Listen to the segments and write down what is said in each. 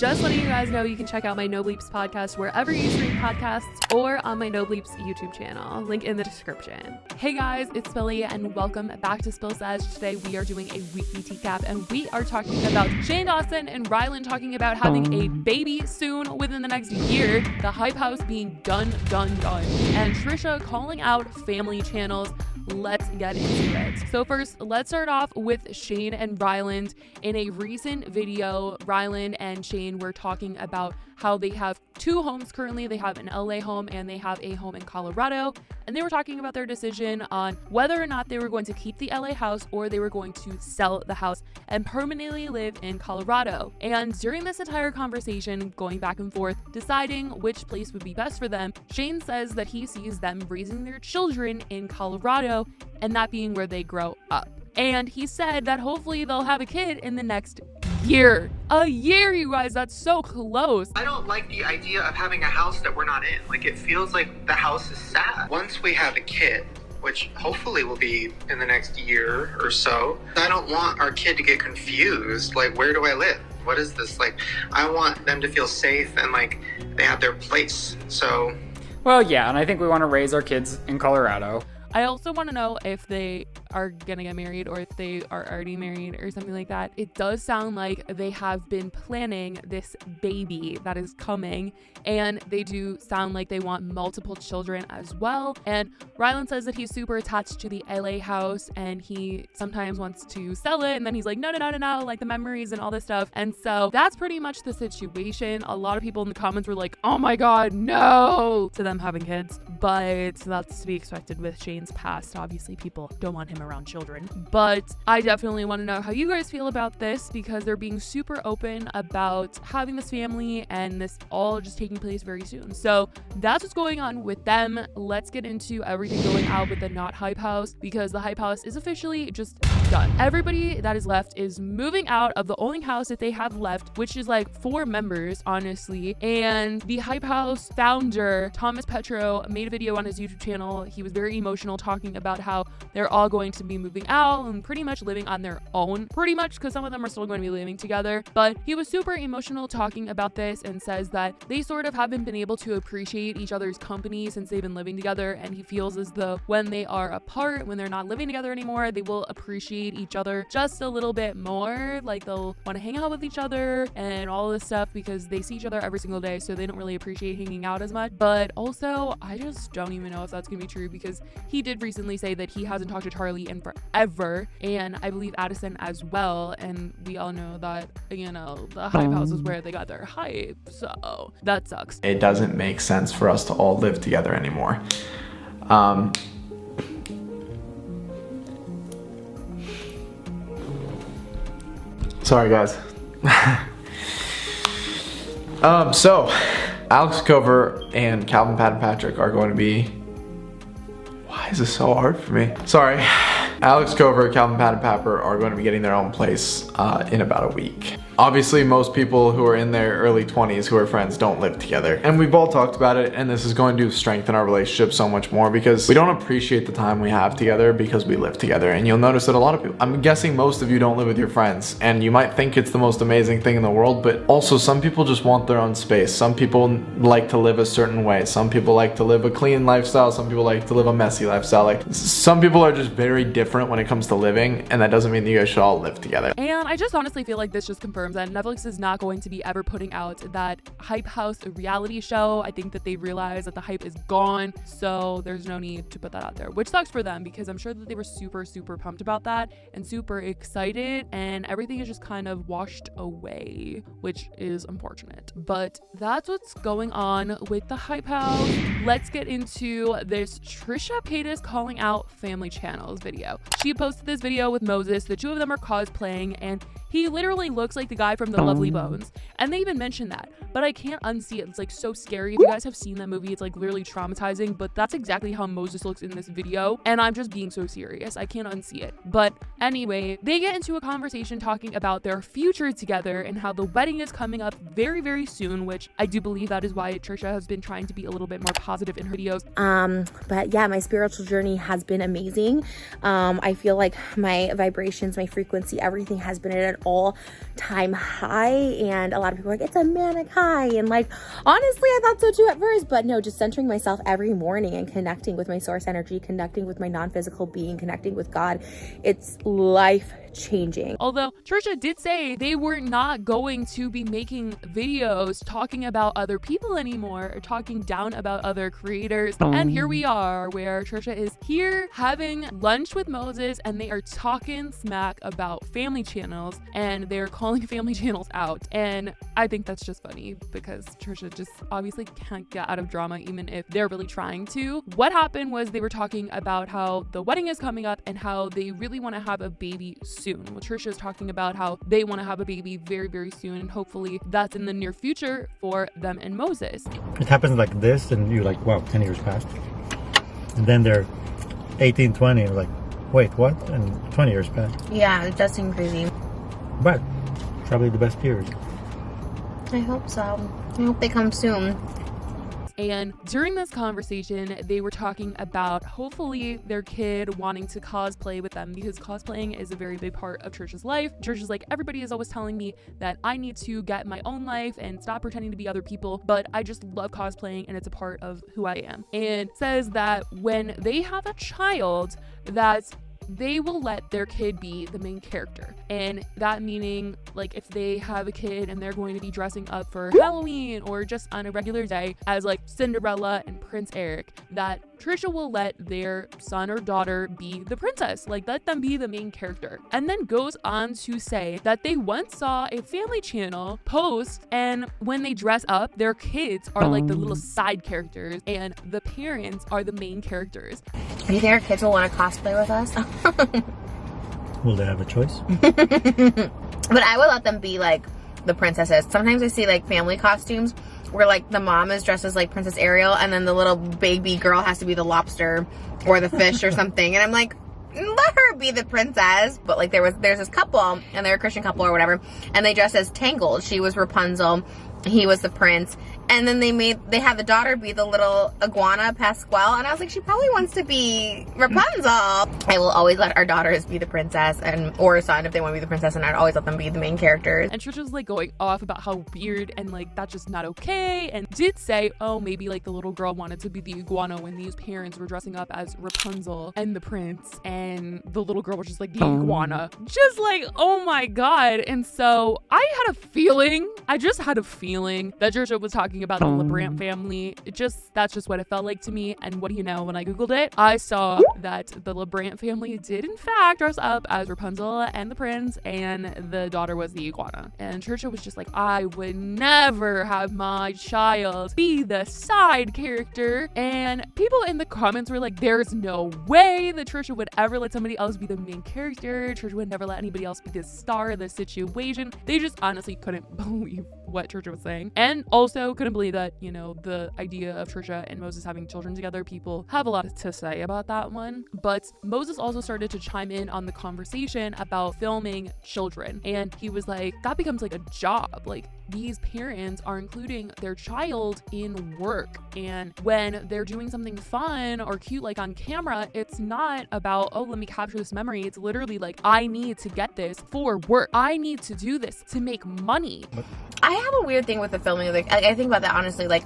Just letting you guys know you can check out my No Bleeps podcast wherever you stream podcasts or on my No Bleeps YouTube channel. Link in the description. Hey guys, it's Billy and welcome back to Spill Sesh. Today we are doing a weekly Teacap and we are talking about Shane Dawson and Rylan talking about having a baby soon within the next year, the Hype House being done, and Trisha calling out family channels. Let's get into it. So first, let's start off with Shane and Ryland. In a recent video, Ryland and Shane were talking about how they have two homes currently. They have an LA home and they have a home in Colorado. And they were talking about their decision on whether or not they were going to keep the LA house or they were going to sell the house and permanently live in Colorado. And during this entire conversation, going back and forth, deciding which place would be best for them, Shane says that he sees them raising their children in Colorado and that being where they grow up. And he said that hopefully they'll have a kid in the next year. A year, you guys, that's so close. I don't like the idea of having a house that we're not in. Like, it feels like the house is sad. Once we have a kid, which hopefully will be in the next year or so, I don't want our kid to get confused. Like, where do I live? What is this? Like, I want them to feel safe and like they have their place. So, well, yeah, and I think we want to raise our kids in Colorado. I also want to know if they are gonna get married or if they are already married or something like that. It does sound like they have been planning this baby that is coming, and they do sound like they want multiple children as well. And Rylan says that he's super attached to the LA house and he sometimes wants to sell it, and then he's like, no, like the memories and all this stuff. And so that's pretty much the situation. A lot of people in the comments were like, oh my god, no, to them having kids, but that's to be expected with Shane's past. Obviously people don't want him around children, but I definitely want to know how you guys feel about this because they're being super open about having this family and this all just taking place very soon. So that's what's going on with them. Let's get into everything going out with the Not Hype House because the Hype House is officially just done. Everybody that is left is moving out of the only house that they have left, which is like 4 members, honestly. And the Hype House founder, Thomas Petro, made a video on his YouTube channel. He was very emotional talking about how they're all going to be moving out and pretty much living on their own, pretty much, because some of them are still going to be living together. But he was super emotional talking about this and says that they sort of haven't been able to appreciate each other's company since they've been living together, and he feels as though when they are apart, when they're not living together anymore, they will appreciate each other just a little bit more. Like they'll want to hang out with each other and all this stuff because they see each other every single day, so they don't really appreciate hanging out as much. But also, I just don't even know if that's gonna be true because he did recently say that he hasn't talked to Charlie in forever, and I believe Addison as well, and we all know that, you know, the Hype House is where they got their hype, so that sucks. It doesn't make sense for us to all live together anymore. Sorry guys. So Alex Cover and Calvin Pat and Patrick are going to be, why is this so hard for me? Sorry. Alex Cover, Calvin Pat and Papper are going to be getting their own place in about a week. Obviously, most people who are in their early 20s who are friends don't live together. And we've all talked about it, and this is going to strengthen our relationship so much more because we don't appreciate the time we have together because we live together. And you'll notice that a lot of people, I'm guessing most of you don't live with your friends, and you might think it's the most amazing thing in the world, but also some people just want their own space. Some people like to live a certain way. Some people like to live a clean lifestyle. Some people like to live a messy lifestyle. Like, some people are just very different when it comes to living, and that doesn't mean that you guys should all live together. And I just honestly feel like this just confirms that Netflix is not going to be ever putting out that Hype House reality show. I think that they realize that the hype is gone, so there's no need to put that out there, which sucks for them because I'm sure that they were super pumped about that and super excited, and everything is just kind of washed away, which is unfortunate. But that's what's going on with the Hype House. Let's get into this Trisha Paytas calling out family channels video. She posted this video with Moses. The two of them are cosplaying, and he literally looks like the guy from The Lovely Bones. And they even mentioned that, but I can't unsee it. It's like so scary. If you guys have seen that movie, it's like literally traumatizing, but that's exactly how Moses looks in this video. And I'm just being so serious. I can't unsee it. But anyway, they get into a conversation talking about their future together and how the wedding is coming up very soon, which I do believe that is why Trisha has been trying to be a little bit more positive in her videos. But yeah, my spiritual journey has been amazing. I feel like my vibrations, my frequency, everything has been at an all-time high, and a lot of people are like, it's a manic high, and like, honestly, I thought so too at first, but no, just centering myself every morning and connecting with my source energy, connecting with my non-physical being, connecting with God, it's life-changing. Although Trisha did say they were not going to be making videos talking about other people anymore or talking down about other creators. And here we are, where Trisha is here having lunch with Moses and they are talking smack about family channels and they're calling family channels out. And I think that's just funny because Trisha just obviously can't get out of drama even if they're really trying to. What happened was they were talking about how the wedding is coming up and how they really want to have a baby soon. Well, Trisha is talking about how they want to have a baby very, very soon, and hopefully that's in the near future for them and Moses. It happens like this, and you're like, wow, 10 years passed. And then they're 18, 20, and like, wait, what? And 20 years passed. Yeah, it does seem crazy. But probably the best years. I hope so. I hope they come soon. And during this conversation, they were talking about hopefully their kid wanting to cosplay with them, because cosplaying is a very big part of Trisha's life. Trisha's like, everybody is always telling me that I need to get my own life and stop pretending to be other people, but I just love cosplaying and it's a part of who I am. And says that when they have a child, that they will let their kid be the main character. And that meaning, like, if they have a kid and they're going to be dressing up for Halloween or just on a regular day as like Cinderella and Prince Eric, that Trisha will let their son or daughter be the princess, like let them be the main character. And then goes on to say that they once saw a family channel post, and when they dress up, their kids are like the little side characters and the parents are the main characters. Do you think our kids will want to cosplay with us? Will they have a choice? But I would let them be like the princesses. Sometimes I see like family costumes where like the mom is dressed as like Princess Ariel and then the little baby girl has to be the lobster or the fish or something. And I'm like, let her be the princess. But like there's this couple, and they're a Christian couple or whatever, and they dressed as Tangled. She was Rapunzel, he was the prince. And then they had the daughter be the little iguana Pasquale, and I was like, she probably wants to be Rapunzel. I will always let our daughters be the princess, or a son if they want to be the princess, and I'd always let them be the main characters. And Trisha was like going off about how weird and like that's just not okay, and did say, oh, maybe like the little girl wanted to be the iguana when these parents were dressing up as Rapunzel and the prince, and the little girl was just like the iguana. Just like, oh my god. And so I just had a feeling that Trisha was talking about the LeBrant family. That's just what it felt like to me. And what do you know, when I googled it, I saw that the LeBrant family did in fact dress up as Rapunzel and the prince, and the daughter was the iguana. And Trisha was just like, I would never have my child be the side character. And people in the comments were like, there's no way that Trisha would ever let somebody else be the main character. Trisha would never let anybody else be the star of the situation. They just honestly couldn't believe what Trisha was saying, and also couldn't believe that, you know, the idea of Trisha and Moses having children together. People have a lot to say about that one. But Moses also started to chime in on the conversation about filming children, and he was like, that becomes like a job. Like, these parents are including their child in work, and when they're doing something fun or cute like on camera, it's not about, oh, let me capture this memory. It's literally like, I need to get this for work. I need to do this to make money. I have a weird thing with the filming. Like, I think about that honestly. Like,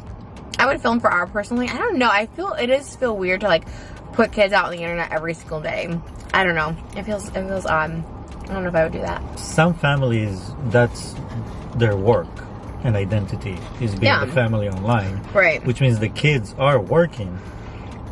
I would film for our personally. I don't know. I feel feel weird to like put kids out on the internet every single day. I don't know. It feels odd. I don't know if I would do that. Some families, that's their work and identity, is being the family online. Right. Which means the kids are working.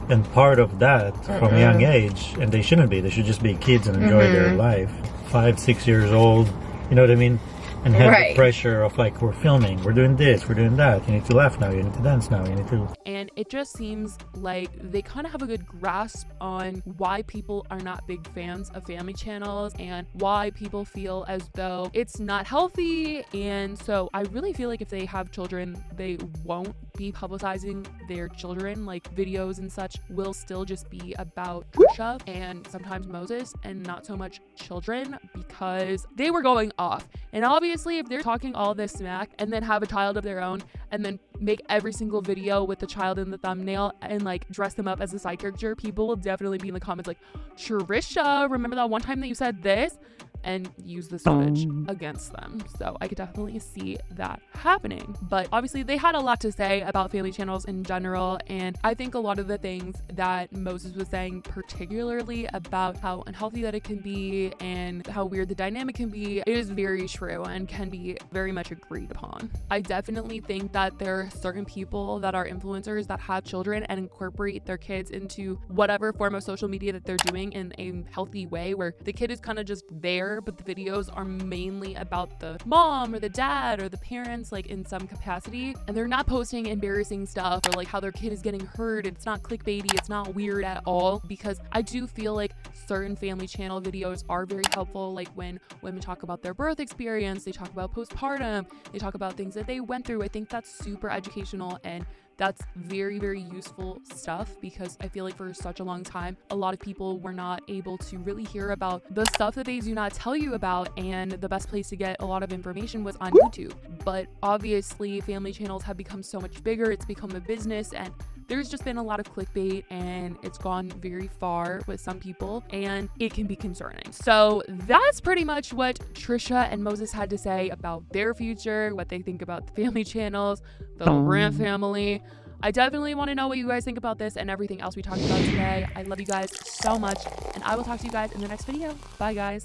And part of that from a young age, and they shouldn't be. They should just be kids and enjoy their life. 5, 6 years old. You know what I mean? And have the pressure of like, we're filming, we're doing this, we're doing that, you need to laugh now, you need to dance now, you need to... And it just seems like they kind of have a good grasp on why people are not big fans of family channels and why people feel as though it's not healthy. And so I really feel like if they have children, they won't be publicizing their children. Like, videos and such will still just be about Trisha and sometimes Moses, and not so much children, because they were going off. And obviously if they're talking all this smack and then have a child of their own and then make every single video with the child in the thumbnail and like dress them up as a side character, people will definitely be in the comments like, Trisha, remember that one time that you said this? and use this footage against them. So I could definitely see that happening. But obviously they had a lot to say about family channels in general, and I think a lot of the things that Moses was saying, particularly about how unhealthy that it can be and how weird the dynamic can be, it is very true and can be very much agreed upon. I definitely think that there are certain people that are influencers that have children and incorporate their kids into whatever form of social media that they're doing in a healthy way, where the kid is kind of just there, but the videos are mainly about the mom or the dad or the parents, like in some capacity, and they're not posting embarrassing stuff or like how their kid is getting hurt. It's not clickbaity, it's not weird at all, because I do feel like certain family channel videos are very helpful. Like when women talk about their birth experience, they talk about postpartum, they talk about things that they went through. I think that's super educational, and that's very, very useful stuff, because I feel like for such a long time, a lot of people were not able to really hear about the stuff that they do not tell you about, and the best place to get a lot of information was on YouTube. But obviously family channels have become so much bigger, it's become a business, and there's just been a lot of clickbait, and it's gone very far with some people, and it can be concerning. So that's pretty much what Trisha and Moses had to say about their future, what they think about the family channels, the Grant family. I definitely want to know what you guys think about this and everything else we talked about today. I love you guys so much, and I will talk to you guys in the next video. Bye, guys.